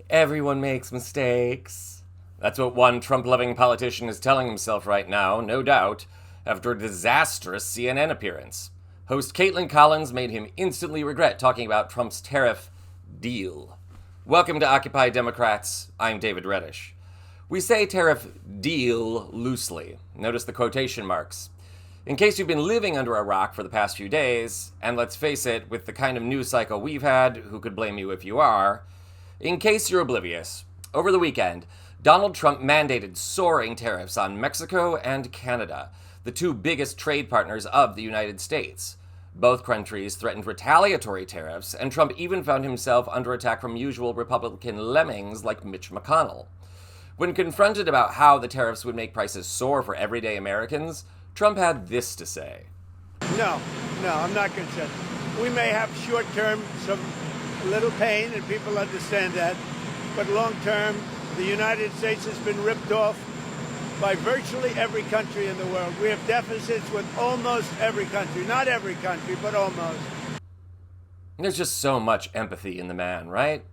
Everyone makes mistakes. That's what one Trump-loving politician is telling himself right now, no doubt, after a disastrous CNN appearance. Host Caitlin Collins made him instantly regret talking about Trump's tariff deal. Welcome to Occupy Democrats. I'm David Reddish. We say tariff deal loosely. Notice the quotation marks. In case you've been living under a rock for the past few days, and let's face it, with the kind of news cycle we've had, who could blame you if you are? In case you're oblivious, over the weekend, Donald Trump mandated soaring tariffs on Mexico and Canada, the two biggest trade partners of the United States. Both countries threatened retaliatory tariffs, and Trump even found himself under attack from usual Republican lemmings like Mitch McConnell. When confronted about how the tariffs would make prices soar for everyday Americans, Trump had this to say. No, I'm not concerned. We may have short-term some little pain, and people understand that. But long-term, the United States has been ripped off by virtually every country in the world. We have deficits with almost every country. Not every country, but almost. There's just so much empathy in the man, right?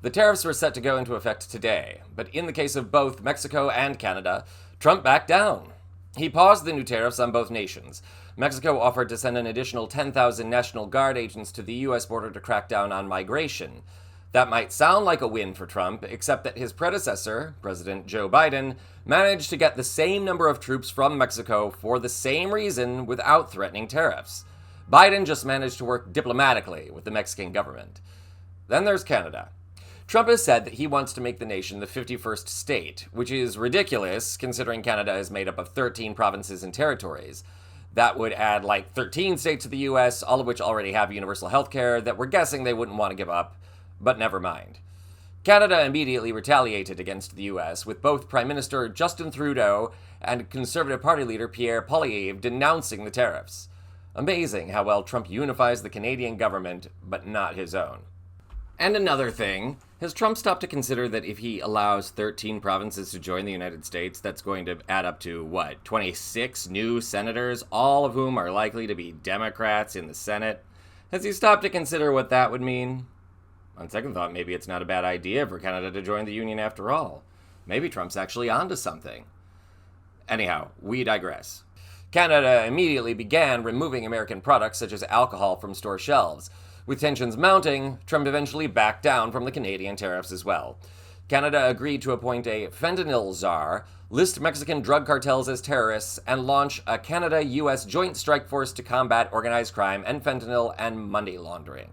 The tariffs were set to go into effect today, but in the case of both Mexico and Canada, Trump backed down. He paused the new tariffs on both nations. Mexico offered to send an additional 10,000 National Guard agents to the U.S. border to crack down on migration. That might sound like a win for Trump, except that his predecessor, President Joe Biden, managed to get the same number of troops from Mexico for the same reason without threatening tariffs. Biden just managed to work diplomatically with the Mexican government. Then there's Canada. Trump has said that he wants to make the nation the 51st state, which is ridiculous considering Canada is made up of 13 provinces and territories. That would add like 13 states to the US, all of which already have universal health care that we're guessing they wouldn't want to give up, but never mind. Canada immediately retaliated against the US, with both Prime Minister Justin Trudeau and Conservative Party leader Pierre Poilievre denouncing the tariffs. Amazing how well Trump unifies the Canadian government, but not his own. And another thing, has Trump stopped to consider that if he allows 13 provinces to join the United States, that's going to add up to, 26 new senators, all of whom are likely to be Democrats in the Senate? Has he stopped to consider what that would mean? On second thought, maybe it's not a bad idea for Canada to join the Union after all. Maybe Trump's actually onto something. Anyhow, we digress. Canada immediately began removing American products such as alcohol from store shelves. With tensions mounting, Trump eventually backed down from the Canadian tariffs as well. Canada agreed to appoint a fentanyl czar, list Mexican drug cartels as terrorists, and launch a Canada-U.S. joint strike force to combat organized crime and fentanyl and money laundering.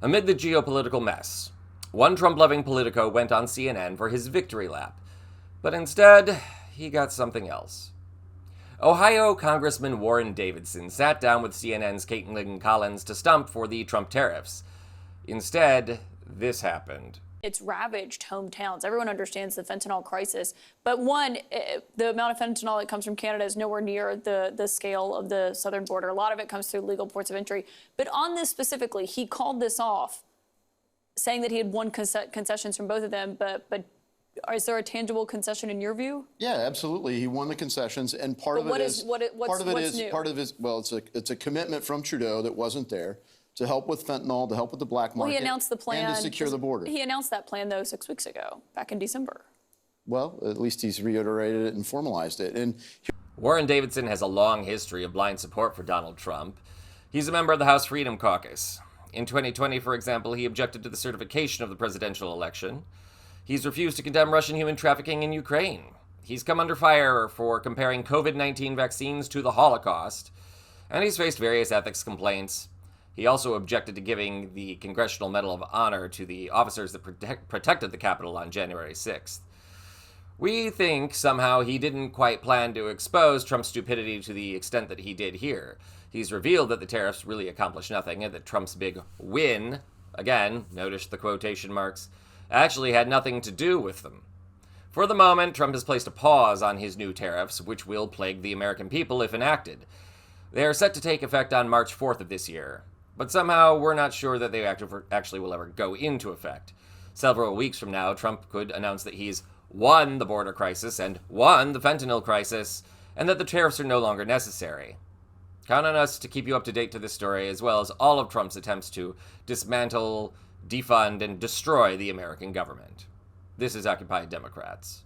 Amid the geopolitical mess, one Trump-loving Politico went on CNN for his victory lap. But instead, he got something else. Ohio Congressman Warren Davidson sat down with CNN's Caitlin Collins to stump for the Trump tariffs. Instead, this happened. It's ravaged hometowns. Everyone understands the fentanyl crisis. But one, the amount of fentanyl that comes from Canada is nowhere near the scale of the southern border. A lot of it comes through legal ports of entry. But on this specifically, he called this off, saying that he had won concessions from both of them, but is there a tangible concession in your view? Yeah, absolutely. He won the concessions, and part of it is it's a commitment from Trudeau that wasn't there to help with fentanyl, to help with the black market. Well, he announced the plan and to secure the border. He announced that plan though 6 weeks ago, back in December. Well, at least he's reiterated it and formalized it. And Warren Davidson has a long history of blind support for Donald Trump. He's a member of the House Freedom Caucus. In 2020, for example, he objected to the certification of the presidential election. He's refused to condemn Russian human trafficking in Ukraine. He's come under fire for comparing COVID-19 vaccines to the Holocaust. And he's faced various ethics complaints. He also objected to giving the Congressional Medal of Honor to the officers that protected the Capitol on January 6th. We think somehow he didn't quite plan to expose Trump's stupidity to the extent that he did here. He's revealed that the tariffs really accomplished nothing and that Trump's big win, again, notice the quotation marks, actually had nothing to do with them. For the moment, Trump has placed a pause on his new tariffs, which will plague the American people if enacted. They are set to take effect on March 4th of this year, but somehow we're not sure that they actually will ever go into effect. Several weeks from now, Trump could announce that he's won the border crisis and won the fentanyl crisis, and that the tariffs are no longer necessary. Count on us to keep you up to date to this story, as well as all of Trump's attempts to dismantle defund and destroy the American government. This is Occupy Democrats.